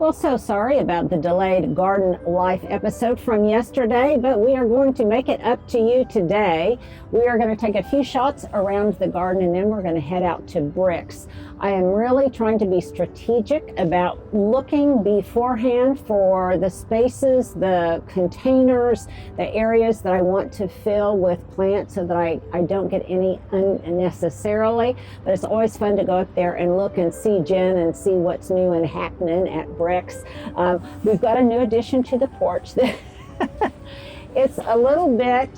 Well, so sorry about the delayed garden life episode from yesterday, but we are going to make it up to you today. We are going to take a few shots around the garden and then we're going to head out to bricks. I am really trying to be strategic about looking beforehand for the spaces, the containers, the areas that I want to fill with plants so that I don't get any unnecessarily. But it's always fun to go up there and look and see Jen and see what's new and happening at bricks. We've got a new addition to the porch. It's a little bit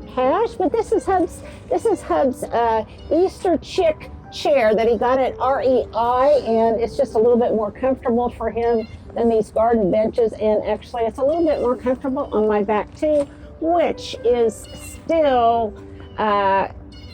cash, but this is Hub's Easter chick chair that he got at REI, and it's just a little bit more comfortable for him than these garden benches, and actually it's a little bit more comfortable on my back too, which is still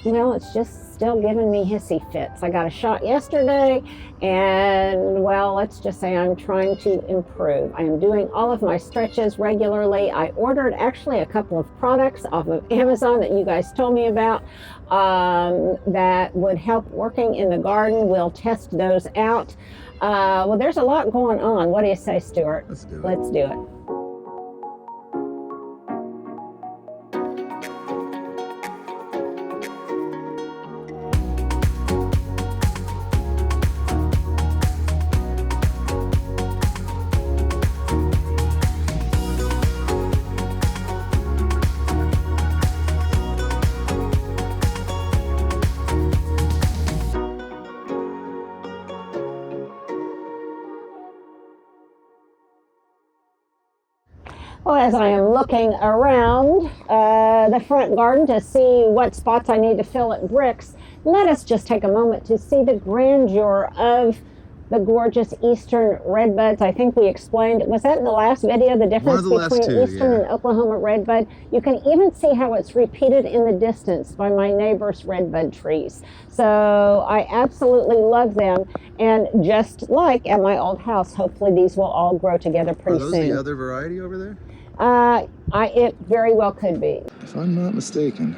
it's just still giving me hissy fits. I got a shot yesterday, and well, let's just say I'm trying to improve. I am doing all of my stretches regularly. I ordered actually a couple of products off of Amazon that you guys told me about that would help working in the garden. We'll test those out. Well, there's a lot going on. What do you say, Stuart? Let's do it. Let's do it. Well, as I am looking around the front garden to see what spots I need to fill at bricks, let us just take a moment to see the grandeur of the gorgeous Eastern redbuds. I think we explained, was that in the last video, the difference between Eastern and Oklahoma redbud? You can even see how it's repeated in the distance by my neighbor's redbud trees. So I absolutely love them. And just like at my old house, hopefully these will all grow together pretty soon. Are those the other variety over there? It very well could be. If I'm not mistaken.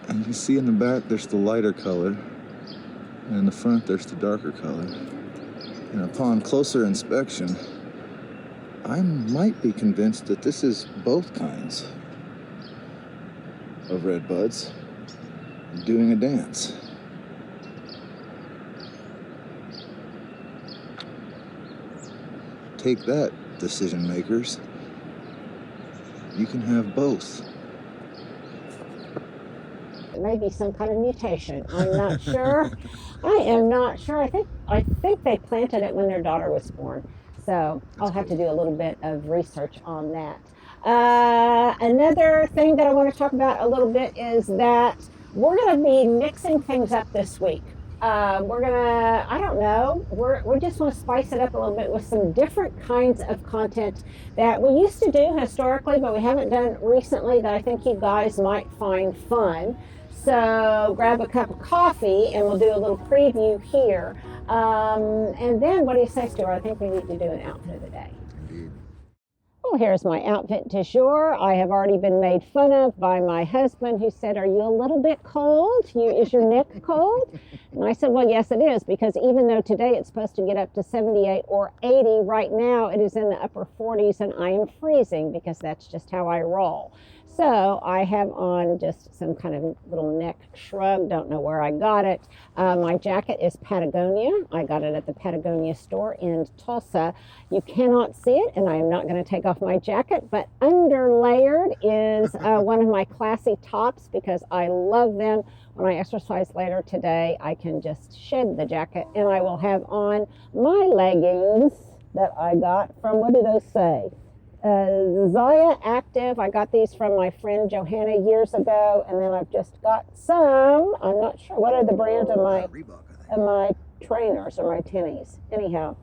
And you see in the back, there's the lighter color. And in the front, there's the darker color. And upon closer inspection, I might be convinced that this is both kinds of red buds doing a dance. Take that, decision makers. You can have both. It may be some kind of mutation. I'm not sure. I am not sure. I think they planted it when their daughter was born. So I'll have to do a little bit of research on that. Another thing that I want to talk about a little bit is that we're going to be mixing things up this week. We just want to spice it up a little bit with some different kinds of content that we used to do historically, but we haven't done recently that I think you guys might find fun. So grab a cup of coffee and we'll do a little preview here. And then what do you say, Stuart? I think we need to do an outfit of the day. Indeed. Well, here's my outfit du jour. I have already been made fun of by my husband, who said, "Are you a little bit cold? Is your neck cold?" And I said, well, yes, it is, because even though today it's supposed to get up to 78 or 80, right now it is in the upper 40s and I am freezing because that's just how I roll. So I have on just some kind of little neck shrug. Don't know where I got it. My jacket is Patagonia. I got it at the Patagonia store in Tulsa. You cannot see it, and I am not going to take off my jacket, but underlayered is one of my classy tops because I love them. When I exercise later today, I can just shed the jacket, and I will have on my leggings that I got from, what do those say? Zaya Active. I got these from my friend Johanna years ago, and then I've just got some. I'm not sure what are the brands of my trainers or my tennies. Anyhow,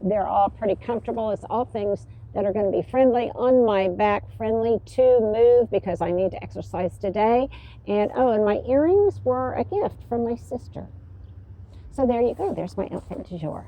they're all pretty comfortable. It's all things that are going to be friendly on my back, friendly to move because I need to exercise today. And my earrings were a gift from my sister. So there you go. There's my outfit du jour.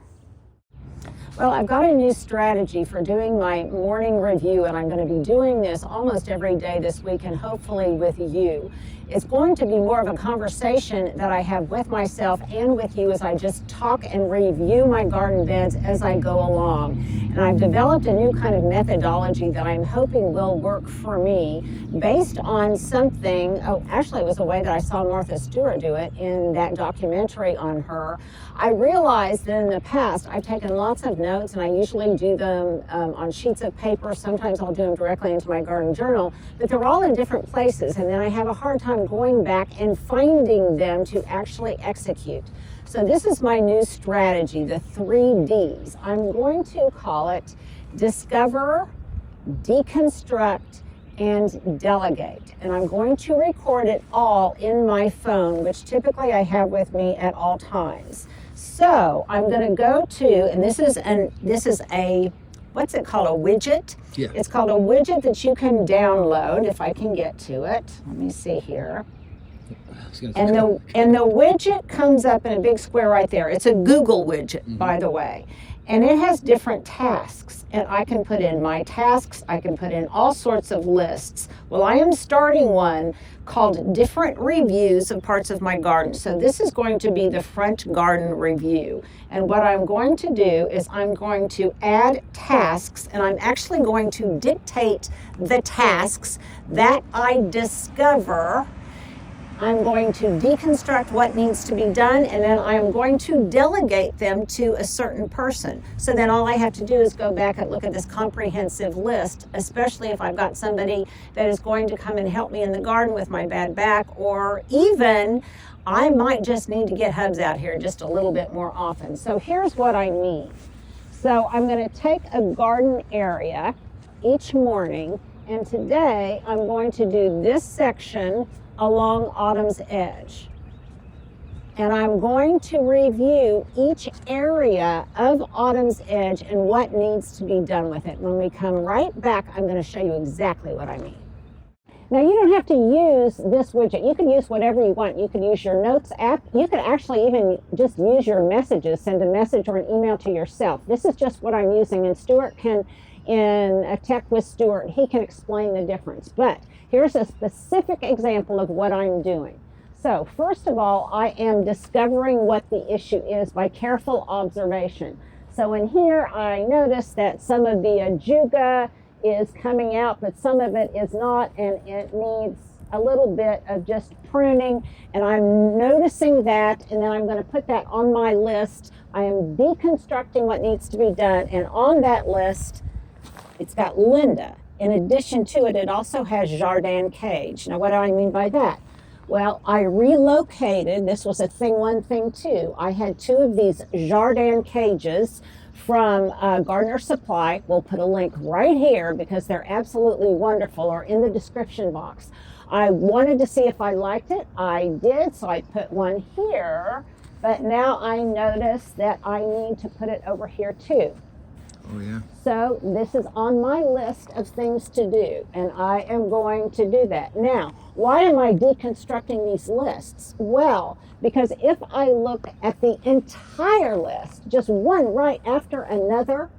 Well, I've got a new strategy for doing my morning review, and I'm going to be doing this almost every day this week, and hopefully with you. It's going to be more of a conversation that I have with myself and with you as I just talk and review my garden beds as I go along. And I've developed a new kind of methodology that I'm hoping will work for me based on something. Oh, actually, it was a way that I saw Martha Stewart do it in that documentary on her. I realized that in the past I've taken lots of notes, and I usually do them on sheets of paper. Sometimes I'll do them directly into my garden journal, but they're all in different places, and then I have a hard time going back and finding them to actually execute. So this is my new strategy, the 3 Ds. I'm going to call it discover, deconstruct, and delegate. And I'm going to record it all in my phone, which typically I have with me at all times. So I'm going to go to, and this is a what's it called, a widget? Yeah. It's called a widget that you can download if I can get to it. Let me see here. And the widget comes up in a big square right there. It's a Google widget, by the way. And it has different tasks. And I can put in my tasks. I can put in all sorts of lists. Well, I am starting one called different reviews of parts of my garden. So this is going to be the front garden review. And what I'm going to do is I'm going to add tasks, and I'm actually going to dictate the tasks that I discover. I'm going to deconstruct what needs to be done, and then I'm going to delegate them to a certain person. So then all I have to do is go back and look at this comprehensive list, especially if I've got somebody that is going to come and help me in the garden with my bad back, or even I might just need to get Hubs out here just a little bit more often. So here's what I mean. So I'm going to take a garden area each morning, and today I'm going to do this section along Autumn's Edge. And I'm going to review each area of Autumn's Edge and what needs to be done with it. When we come right back, I'm going to show you exactly what I mean. Now, you don't have to use this widget. You can use whatever you want. You can use your Notes app. You can actually even just use your messages, send a message or an email to yourself. This is just what I'm using, and Stuart can, in a Tech with Stuart, he can explain the difference. But here's a specific example of what I'm doing. So first of all, I am discovering what the issue is by careful observation. So in here, I notice that some of the ajuga is coming out, but some of it is not, and it needs a little bit of just pruning. And I'm noticing that, and then I'm going to put that on my list. I am deconstructing what needs to be done, and on that list, it's got Linda. In addition to it, it also has Jardin Cage. Now, what do I mean by that? Well, I relocated. This was a thing one, thing two. I had 2 of these Jardin cages from Gardener Supply. We'll put a link right here because they're absolutely wonderful, or in the description box. I wanted to see if I liked it. I did, so I put one here. But now I notice that I need to put it over here too. Oh, yeah. So this is on my list of things to do, and I am going to do that. Now, why am I deconstructing these lists? Well, because if I look at the entire list, just one right after another,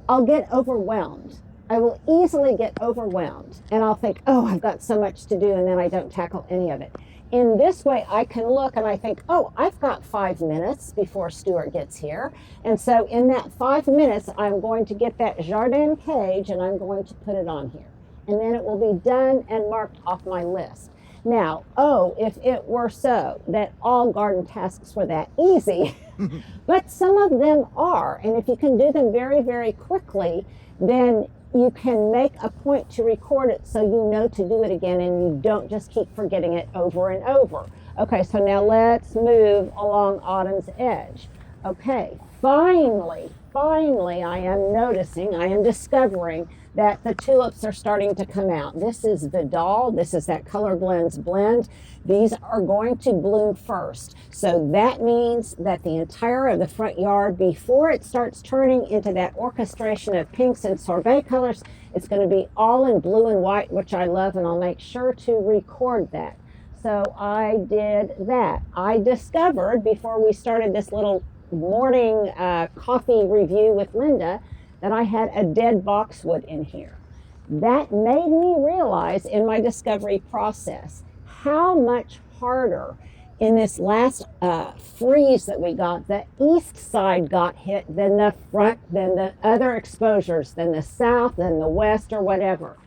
I'll get overwhelmed. I will easily get overwhelmed, and I'll think, oh, I've got so much to do, and then I don't tackle any of it. In this way, I can look and I think, oh, I've got 5 minutes before Stuart gets here. And so in that 5 minutes, I'm going to get that Jardin Cage and I'm going to put it on here. And then it will be done and marked off my list. Now, oh, if it were so that all garden tasks were that easy, but some of them are. And if you can do them very, very quickly, then you can make a point to record it so you know to do it again and you don't just keep forgetting it over and over. Okay, so now let's move along Autumn's Edge. Okay, finally, I am discovering that the tulips are starting to come out. This is Vidal, this is that Color Blends blend. These are going to bloom first. So that means that the entire of the front yard, before it starts turning into that orchestration of pinks and sorbet colors, it's going to be all in blue and white, which I love, and I'll make sure to record that. So I did that. I discovered, before we started this little morning coffee review with Linda, that I had a dead boxwood in here. That made me realize in my discovery process how much harder in this last freeze that we got, the east side got hit than the front, than the other exposures, than the south, than the west, or whatever.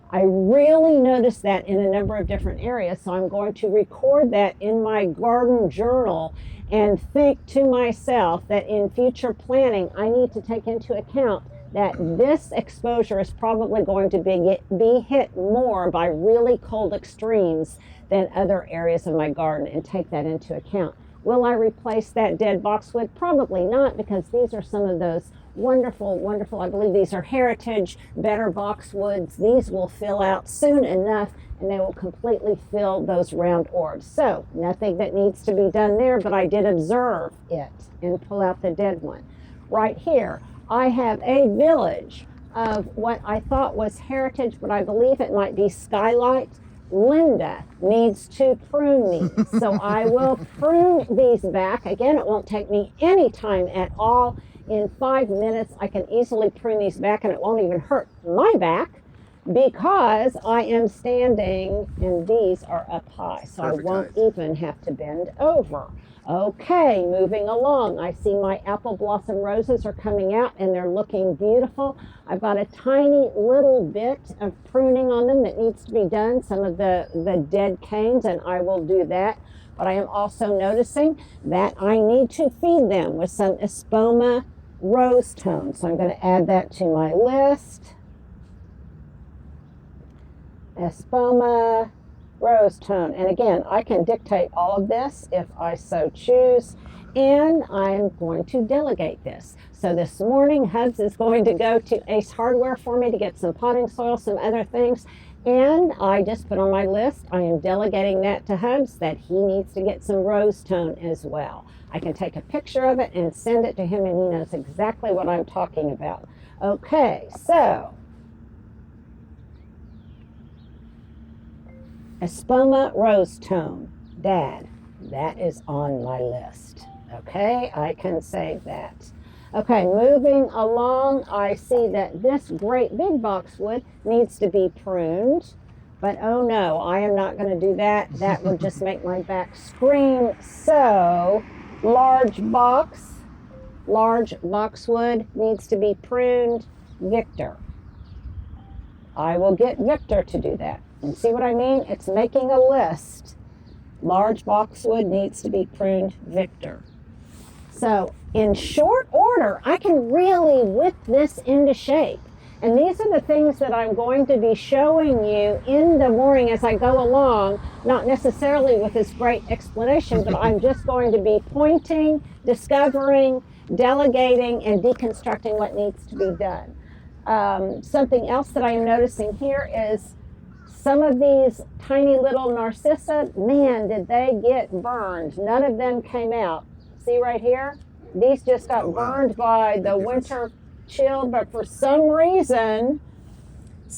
I really noticed that in a number of different areas, so I'm going to record that in my garden journal and think to myself that in future planning, I need to take into account that this exposure is probably going to be hit more by really cold extremes than other areas of my garden, and take that into account. Will I replace that dead boxwood? Probably not, because these are some of those wonderful, I believe these are heritage, better boxwoods. These will fill out soon enough, and they will completely fill those round orbs. So nothing that needs to be done there, but I did observe it and pull out the dead one. Right here, I have a village of what I thought was heritage, but I believe it might be skylight. Linda needs to prune these, so I will prune these back. Again, it won't take me any time at all. In 5 minutes, I can easily prune these back, and it won't even hurt my back because I am standing and these are up high, so I won't even have to bend over. Okay, moving along. I see my apple blossom roses are coming out and they're looking beautiful. I've got a tiny little bit of pruning on them that needs to be done, some of the dead canes, and I will do that. But I am also noticing that I need to feed them with some Espoma rose tone. So I'm going to add that to my list. Espoma rose tone. And again, I can dictate all of this if I so choose, and I'm going to delegate this. So this morning, Hubs is going to go to Ace Hardware for me to get some potting soil, some other things, and I just put on my list, I am delegating that to Hubs, that he needs to get some rose tone as well. I can take a picture of it and send it to him, and he knows exactly what I'm talking about. Okay, so Espoma rose tone, Dad, that is on my list. Okay, I can save that. Okay, moving along, I see that this great big boxwood needs to be pruned, but oh no, I am not going to do that. That would just make my back scream. So, large boxwood needs to be pruned. Victor. I will get Victor to do that. And see what I mean? It's making a list. Large boxwood needs to be pruned. Victor. So in short order, I can really whip this into shape. And these are the things that I'm going to be showing you in the morning as I go along, not necessarily with this great explanation, but I'm just going to be pointing, discovering, delegating, and deconstructing what needs to be done. Something else that I am noticing here is some of these tiny little narcissa, man, did they get burned. None of them came out. See right here? These just got burned by the winter chill, but for some reason,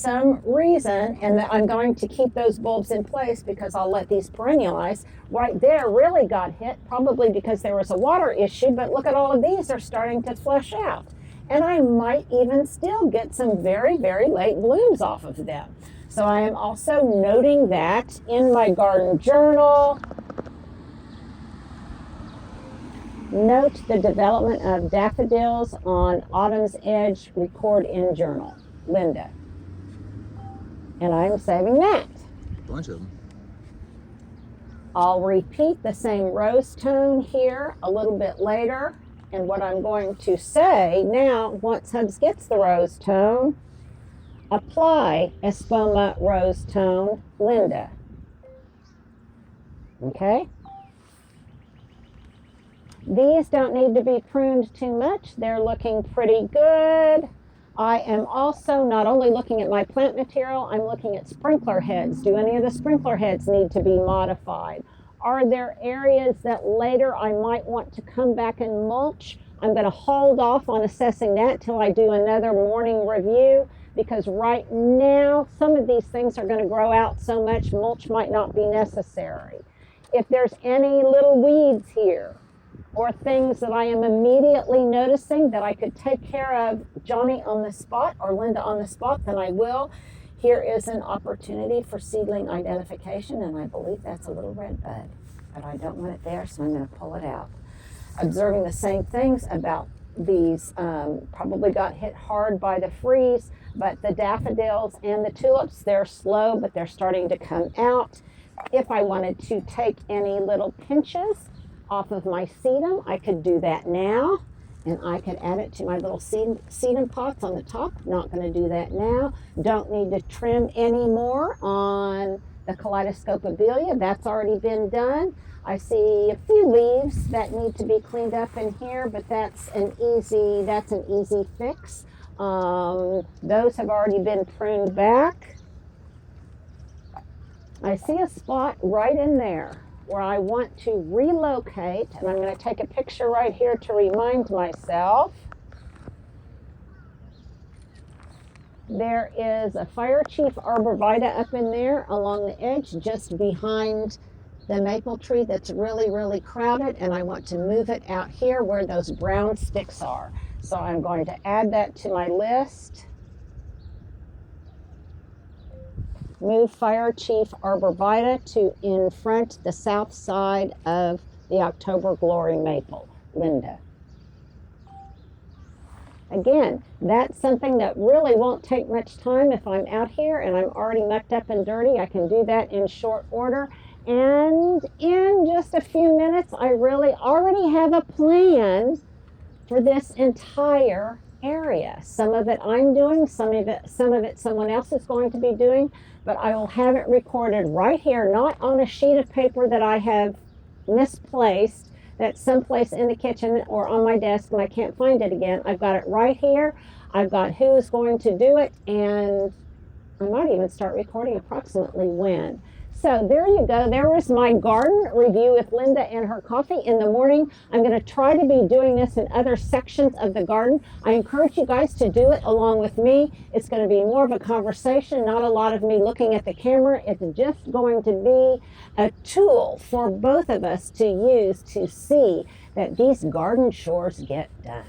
and I'm going to keep those bulbs in place because I'll let these perennialize. Right there really got hit, probably because there was a water issue, but look at all of these are starting to flush out. And I might even still get some very, very late blooms off of them. So I am also noting that in my garden journal. Note the development of daffodils on autumn's edge, record in journal. Linda. And I'm saving that. A bunch of them. I'll repeat the same rose tone here a little bit later. And what I'm going to say now, once Hubs gets the rose tone, apply Espoma rose tone, Linda. Okay? These don't need to be pruned too much. They're looking pretty good. I am also not only looking at my plant material, I'm looking at sprinkler heads. Do any of the sprinkler heads need to be modified? Are there areas that later I might want to come back and mulch? I'm going to hold off on assessing that till I do another morning review, because right now some of these things are going to grow out so much mulch might not be necessary. If there's any little weeds here or things that I am immediately noticing that I could take care of Johnny on the spot or Linda on the spot, then I will. Here is an opportunity for seedling identification, and I believe that's a little red bud, but I don't want it there, so I'm going to pull it out. Observing the same things about these, probably got hit hard by the freeze, but the daffodils and the tulips, they're slow, but they're starting to come out. If I wanted to take any little pinches off of my sedum, I could do that now, and I could add it to my little sedum pots on the top. Not going to do that now. Don't need to trim anymore on the kaleidoscopobelia. That's already been done. I see a few leaves that need to be cleaned up in here, but that's an easy fix. Those have already been pruned back. I see a spot right in there where I want to relocate, and I'm going to take a picture right here to remind myself. There is a Fire Chief arborvitae up in there along the edge, just behind the maple tree that's really, really crowded, and I want to move it out here where those brown sticks are. So I'm going to add that to my list. Move Fire Chief arborvitae to in front, the south side of the October Glory maple, Linda. Again, that's something that really won't take much time if I'm out here and I'm already mucked up and dirty. I can do that in short order. And in just a few minutes, I really already have a plan for this entire area. Some of it I'm doing, some of it someone else is going to be doing, but I will have it recorded right here, not on a sheet of paper that I have misplaced, that's someplace in the kitchen or on my desk and I can't find it again. I've got it right here. I've got who is going to do it, and I might even start recording approximately when. So there you go. There was my garden review with Linda and her coffee in the morning. I'm going to try to be doing this in other sections of the garden. I encourage you guys to do it along with me. It's going to be more of a conversation, not a lot of me looking at the camera. It's just going to be a tool for both of us to use to see that these garden chores get done.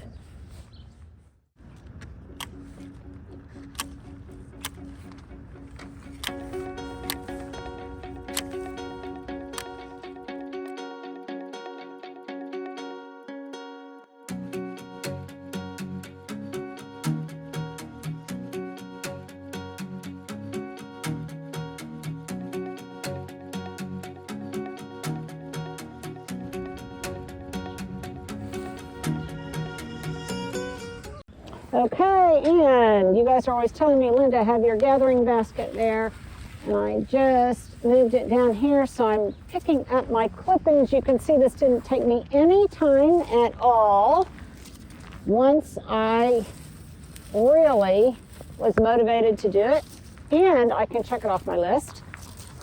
Okay, and you guys are always telling me, Linda, have your gathering basket there. And I just moved it down here, so I'm picking up my clippings. You can see this didn't take me any time at all once I really was motivated to do it. And I can check it off my list.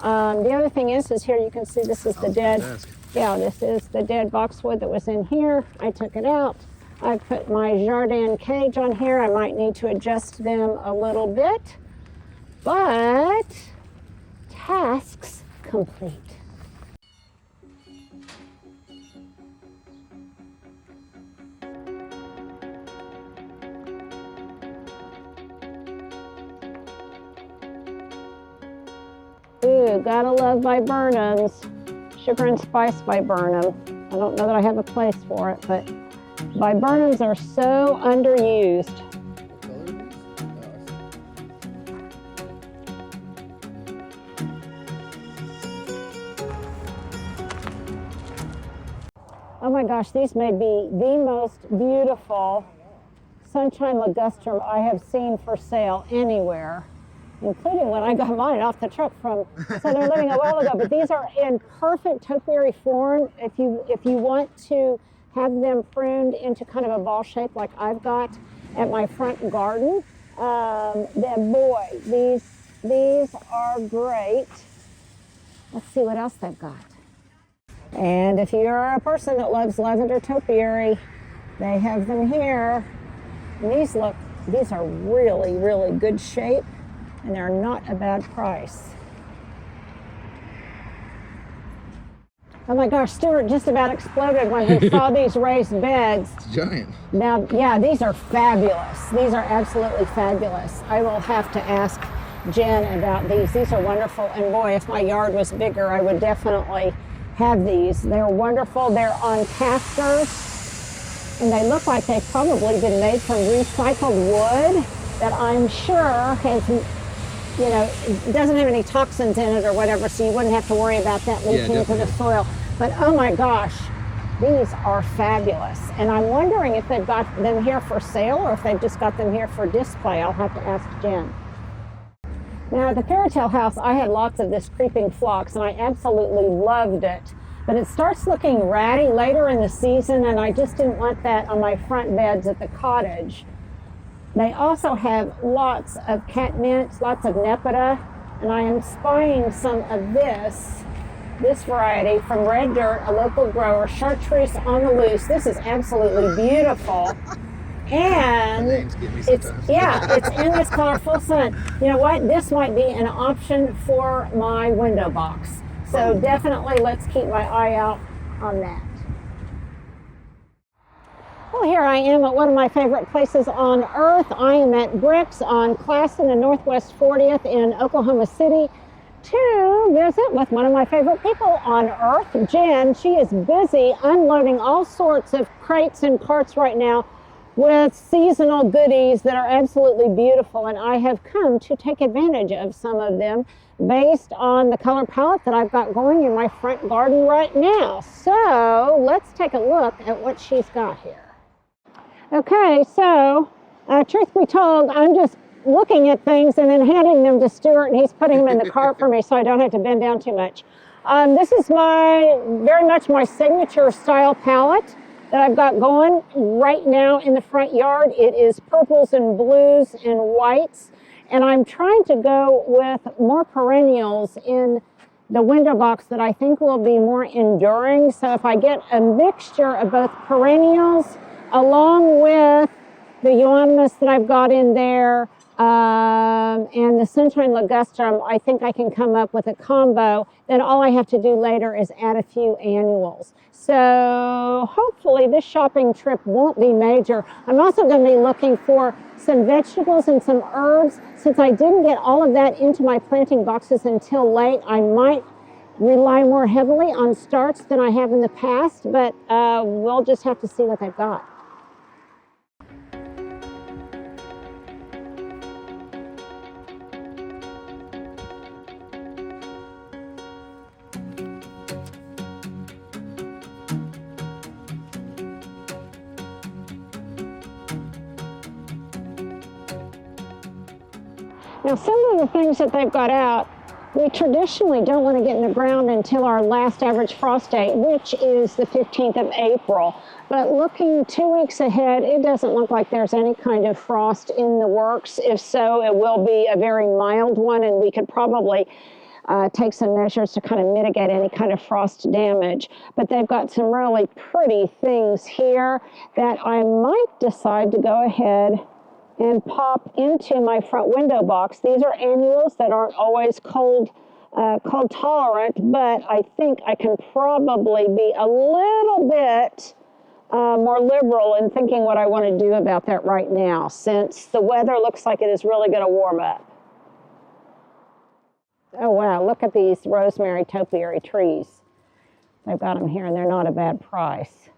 The other thing is here you can see this is the this is the dead boxwood that was in here. I took it out. I put my Jardin cage on here. I might need to adjust them a little bit, but tasks complete. Ooh, gotta love viburnums. Sugar and spice viburnum. I don't know that I have a place for it, but viburnums are so underused. Oh my gosh, these may be the most beautiful sunshine ligustrum I have seen for sale anywhere, including when I got mine off the truck from Southern Living a while ago. But these are in perfect topiary form. If you want to have them pruned into kind of a ball shape like I've got at my front garden, then boy, these are great. Let's see what else they've got. And if you're a person that loves lavender topiary, they have them here. And these are really, really good shape, and they're not a bad price. Oh my gosh, Stuart just about exploded when he saw these raised beds. It's giant. Now, yeah, these are fabulous. These are absolutely fabulous. I will have to ask Jen about these. These are wonderful, and boy, if my yard was bigger, I would definitely have these. They're wonderful. They're on casters, and they look like they've probably been made from recycled wood that I'm sure has, you know, it doesn't have any toxins in it or whatever, so you wouldn't have to worry about that leaching into the soil. But oh my gosh, these are fabulous. And I'm wondering if they've got them here for sale or if they've just got them here for display. I'll have to ask Jen. Now at the fairy tale house, I had lots of this creeping phlox and I absolutely loved it. But it starts looking ratty later in the season, and I just didn't want that on my front beds at the cottage. They also have lots of catmint, lots of nepeta, and I am spying some of this variety from Red Dirt, a local grower, chartreuse on the loose. This is absolutely beautiful. And it's in this colorful sun. You know what? This might be an option for my window box. So definitely let's keep my eye out on that. Well, here I am at one of my favorite places on earth. I am at Bricks on Classen and Northwest 40th in Oklahoma City to visit with one of my favorite people on earth, Jen. She is busy unloading all sorts of crates and carts right now with seasonal goodies that are absolutely beautiful, and I have come to take advantage of some of them based on the color palette that I've got going in my front garden right now. So let's take a look at what she's got here. Okay, so truth be told, I'm just looking at things and then handing them to Stuart, and he's putting them in the cart for me so I don't have to bend down too much. This is very much my signature style palette that I've got going right now in the front yard. It is purples and blues and whites, and I'm trying to go with more perennials in the window box that I think will be more enduring. So if I get a mixture of both perennials along with the euonymus that I've got in there and the Sunshine Ligustrum, I think I can come up with a combo. Then all I have to do later is add a few annuals. So hopefully this shopping trip won't be major. I'm also going to be looking for some vegetables and some herbs. Since I didn't get all of that into my planting boxes until late, I might rely more heavily on starts than I have in the past, but we'll just have to see what they've got. Now, some of the things that they've got out, we traditionally don't want to get in the ground until our last average frost date, which is the 15th of April. But looking 2 weeks ahead, it doesn't look like there's any kind of frost in the works. If so, it will be a very mild one, and we could probably take some measures to kind of mitigate any kind of frost damage. But they've got some really pretty things here that I might decide to go ahead and pop into my front window box. These are annuals that aren't always cold tolerant, but I think I can probably be a little bit more liberal in thinking what I want to do about that right now, since the weather looks like it is really going to warm up. Oh wow, look at these rosemary topiary trees. They've got them here and they're not a bad price.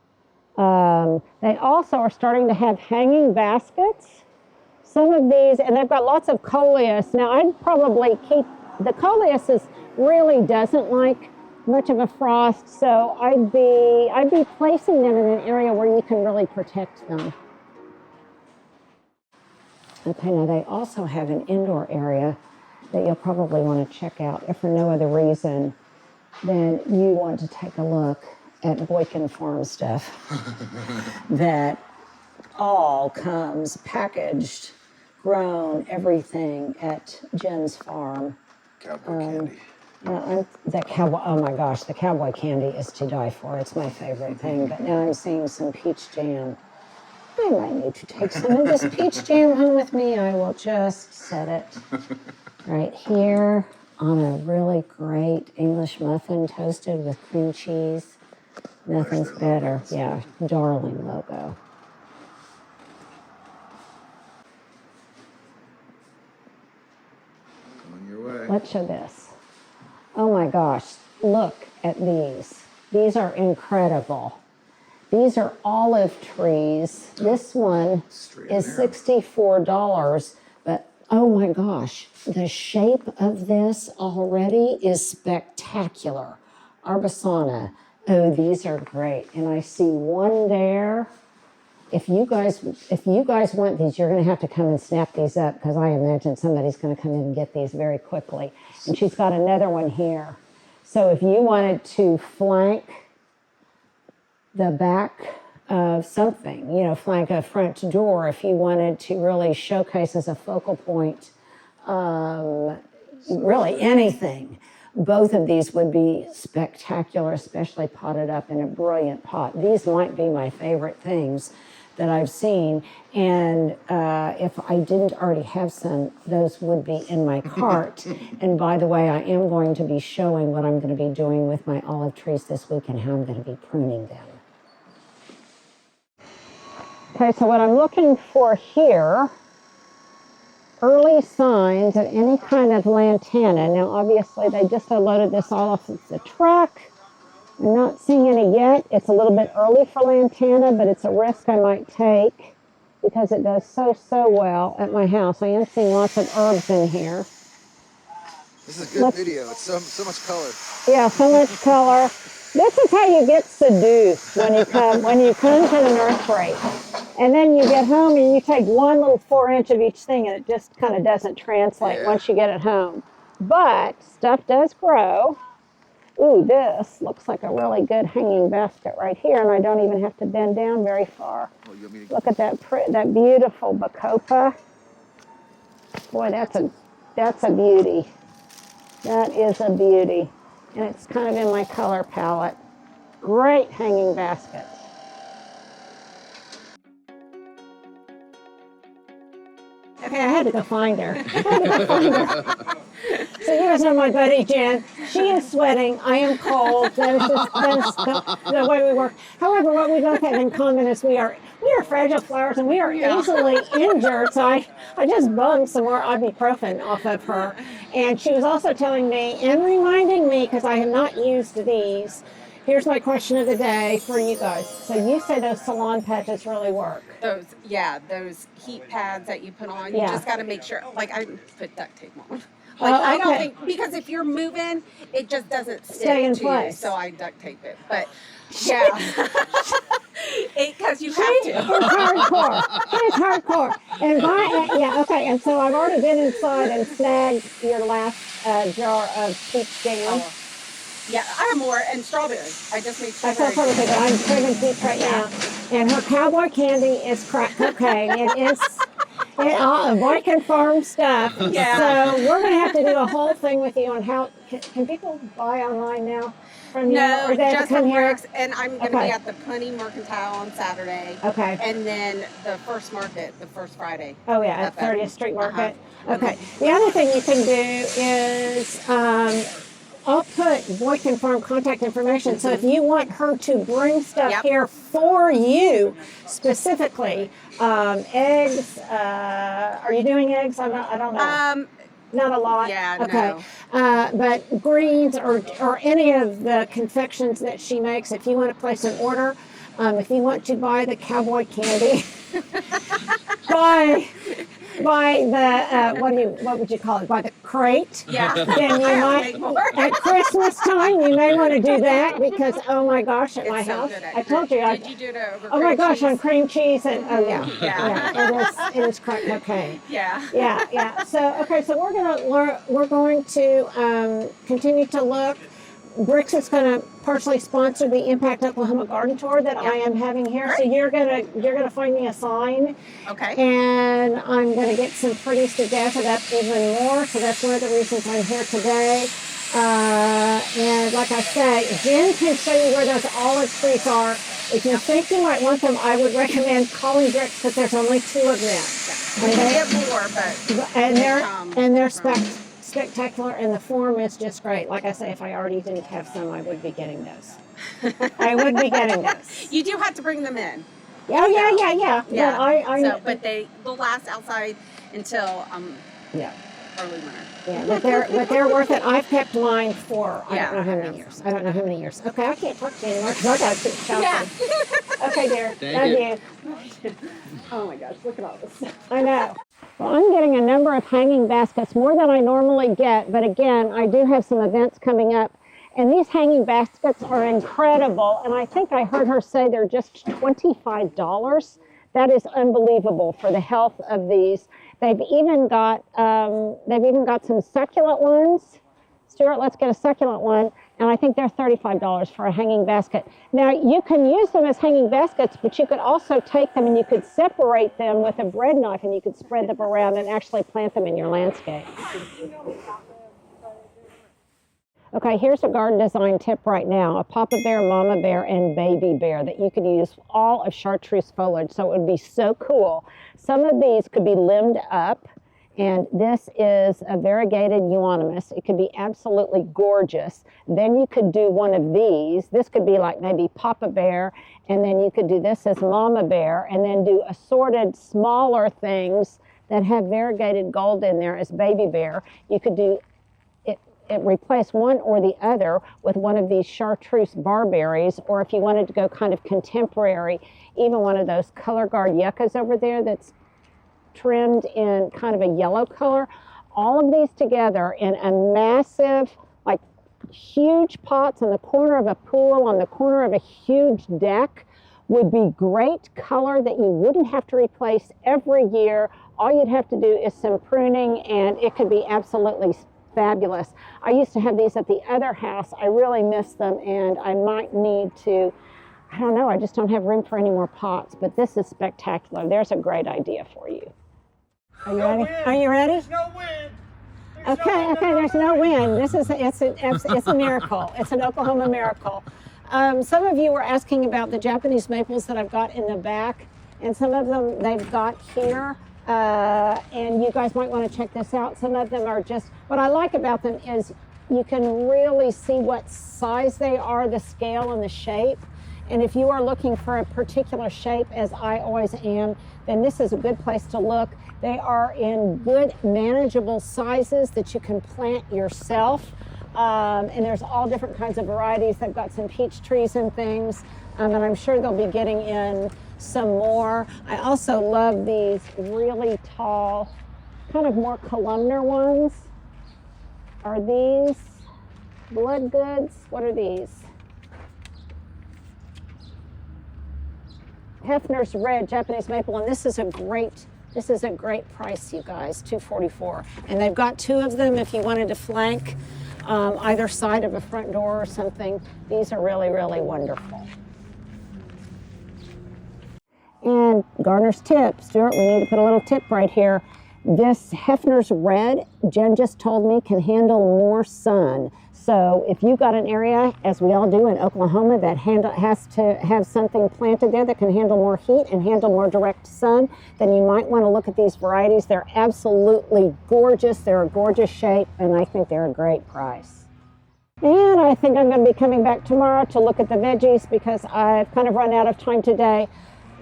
They also are starting to have hanging baskets. Some of these, and they've got lots of coleus. Now, I'd probably keep, the coleus really doesn't like much of a frost, so I'd be placing them in an area where you can really protect them. Okay, now they also have an indoor area that you'll probably want to check out. If for no other reason than you want to take a look at Boykin Farm stuff that all comes packaged, grown, everything at Jen's farm. Cowboy candy. Oh my gosh, the cowboy candy is to die for. It's my favorite thing. But now I'm seeing some peach jam. I might need to take some of this peach jam home with me. I will just set it right here on a really great English muffin toasted with cream cheese. Nothing's better. Yeah, darling logo. let's show this. Oh my gosh, look at these. These are incredible. These are olive trees. This one is $64, but oh my gosh, the shape of this already is spectacular. Arbosana. Oh, these are great. And I see one there. If you guys want these, you're going to have to come and snap these up because I imagine somebody's going to come in and get these very quickly. And she's got another one here. So if you wanted to flank the back of something, you know, flank a front door, if you wanted to really showcase as a focal point, really anything, both of these would be spectacular, especially potted up in a brilliant pot. These might be my favorite things that I've seen. And if I didn't already have some, those would be in my cart. And by the way, I am going to be showing what I'm going to be doing with my olive trees this week and how I'm going to be pruning them. Okay, so what I'm looking for here, early signs of any kind of lantana. Now, obviously, they just unloaded this all off of the truck. I'm not seeing any yet. It's a little bit early for lantana, but it's a risk I might take because it does so well at my house. I am seeing lots of herbs in here. This is a good video. It's so much color. Yeah, so much color. This is how you get seduced when you come to the nursery. And then you get home and you take one little 4-inch of each thing and it just kind of doesn't translate once you get it home. But stuff does grow. Ooh, this looks like a really good hanging basket right here, and I don't even have to bend down very far. Look at that beautiful bacopa. Boy, that's a beauty. That is a beauty. And it's kind of in my color palette. Great hanging baskets. Okay, I had to go find her. So here's my buddy Jen. She is sweating. I am cold. That's the way we work. However, what we both have in common is we are fragile flowers and we are easily injured. So I just bummed some more ibuprofen off of her. And she was also telling me and reminding me, because I have not used these, here's my question of the day for you guys. So you say those salon patches really work? Those heat pads that you put on, you just got to make sure, like I put duct tape on. Like I don't think, because if you're moving, it just doesn't stay in to place. You, so I duct tape it. But yeah, because you have to. It's hardcore. And okay. And so I've already been inside and snagged your last jar of peach jam. Yeah, I have more, and strawberry. I just made strawberry. That's perfect. I'm craving peach right now. And her cowboy candy is crack cocaine. It is Boykin Farm stuff. Yeah. So we're going to have to do a whole thing with you on how, can people buy online now from you? No, or just from here? Rick's, and I'm going to be at the Plenty Mercantile on Saturday. Okay. And then the first market, the first Friday. Oh yeah, at 30th Street Market. Okay. The other thing you can do is, I'll put Boykin Farm contact information. So if you want her to bring stuff here for you, specifically, eggs. Are you doing eggs? I don't know. Not a lot. Yeah. Okay. No. But greens or any of the confections that she makes. If you want to place an order, if you want to buy the cowboy candy, buy the what would you call it? By the crate. Yeah. Then you might at Christmas time you may want to do that because oh my gosh, at my house I told you. Did you do it over? Oh my gosh, on cream cheese and Yeah. it is crack cocaine. Yeah. Yeah. So we're going to continue to look. Bricks is going to partially sponsor the Impact Oklahoma Garden Tour that I am having here. Great. So you're gonna find me a sign. Okay. And I'm gonna get some pretties to dazzle it up even more. So that's one of the reasons I'm here today. And like I say, Jen can show you where those olive trees are. If you think you might want them, I would recommend calling Bricks because there's only 2 of them. We can get more, but and they're spectacular, and the form is just great. Like I say, if I already didn't have some, I would be getting those. I would be getting those. You do have to bring them in. Yeah. Yeah. But But they'll last outside until yeah. early winter. Yeah, but they're worth it. I've kept mine for I Yeah. don't know how many years. I don't know how many years. Okay, I can't talk to you anymore because I got to keep shopping. Okay, dear. Love you. Oh my gosh, look at all this. I know. Well, I'm getting a number of hanging baskets, more than I normally get, but again, I do have some events coming up, and these hanging baskets are incredible, and I think I heard her say they're just $25. That is unbelievable for the health of these. They've even got some succulent ones. Stuart, let's get a succulent one. And I think they're $35 for a hanging basket. Now, you can use them as hanging baskets, but you could also take them and you could separate them with a bread knife and you could spread them around and actually plant them in your landscape. Okay, here's a garden design tip right now. A Papa Bear, Mama Bear, and Baby Bear that you could use all of chartreuse foliage, so it would be so cool. Some of these could be limbed up, and this is a variegated euonymus. It could be absolutely gorgeous. Then you could do one of these. This could be like maybe Papa Bear, and then you could do this as Mama Bear, and then do assorted smaller things that have variegated gold in there as Baby Bear. You could do replace one or the other with one of these chartreuse barberries, or if you wanted to go kind of contemporary, even one of those color guard yuccas over there that's trimmed in kind of a yellow color. All of these together in a massive, like huge pots in the corner of a pool, on the corner of a huge deck, would be great color that you wouldn't have to replace every year. All you'd have to do is some pruning and it could be absolutely fabulous. I used to have these at the other house. I really miss them, and I might need to, I don't know, I just don't have room for any more pots, but this is spectacular. There's a great idea for you. Are you ready? Are you ready? There's no wind. Okay, there's no wind. It's a miracle. It's an Oklahoma miracle. Some of you were asking about the Japanese maples that I've got in the back, and some of them they've got here. And you guys might want to check this out. Some of them are just, what I like about them is you can really see what size they are, the scale and the shape. And if you are looking for a particular shape, as I always am, then this is a good place to look. They are in good, manageable sizes that you can plant yourself. And there's all different kinds of varieties. They've got some peach trees and things, and I'm sure they'll be getting in some more. I also love these really tall, kind of more columnar ones. Are these blood goods? What are these? Hefner's Red Japanese Maple, and this is a great price, you guys, $244. And they've got two of them if you wanted to flank either side of a front door or something. These are really, really wonderful. And gardener's tip, Stuart, we need to put a little tip right here. This Hefner's Red, Jen just told me, can handle more sun. So if you've got an area, as we all do in Oklahoma, that has to have something planted there that can handle more heat and handle more direct sun, then you might want to look at these varieties. They're absolutely gorgeous. They're a gorgeous shape, and I think they're a great price. And I think I'm going to be coming back tomorrow to look at the veggies because I've kind of run out of time today.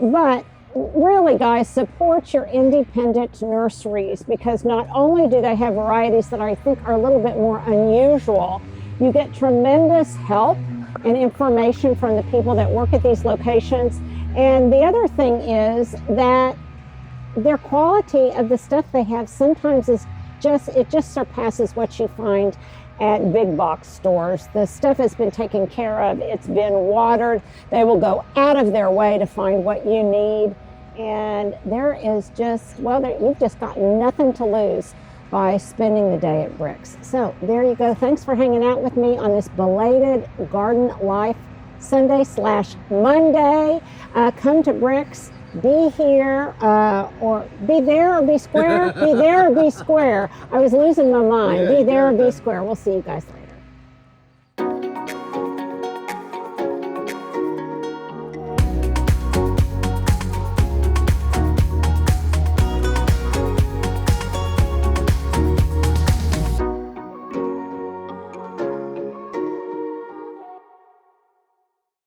But really, guys, support your independent nurseries because not only do they have varieties that I think are a little bit more unusual, you get tremendous help and information from the people that work at these locations. And the other thing is that their quality of the stuff they have sometimes is just surpasses what you find at big box stores. The stuff has been taken care of. It's been watered. They will go out of their way to find what you need. And there is just, you've just got nothing to lose by spending the day at Bricks. So there you go. Thanks for hanging out with me on this belated Garden Life Sunday/Monday. Come to Bricks. Be here, or be there or be square. Be there or be square. I was losing my mind. Be there or be square. We'll see you guys later.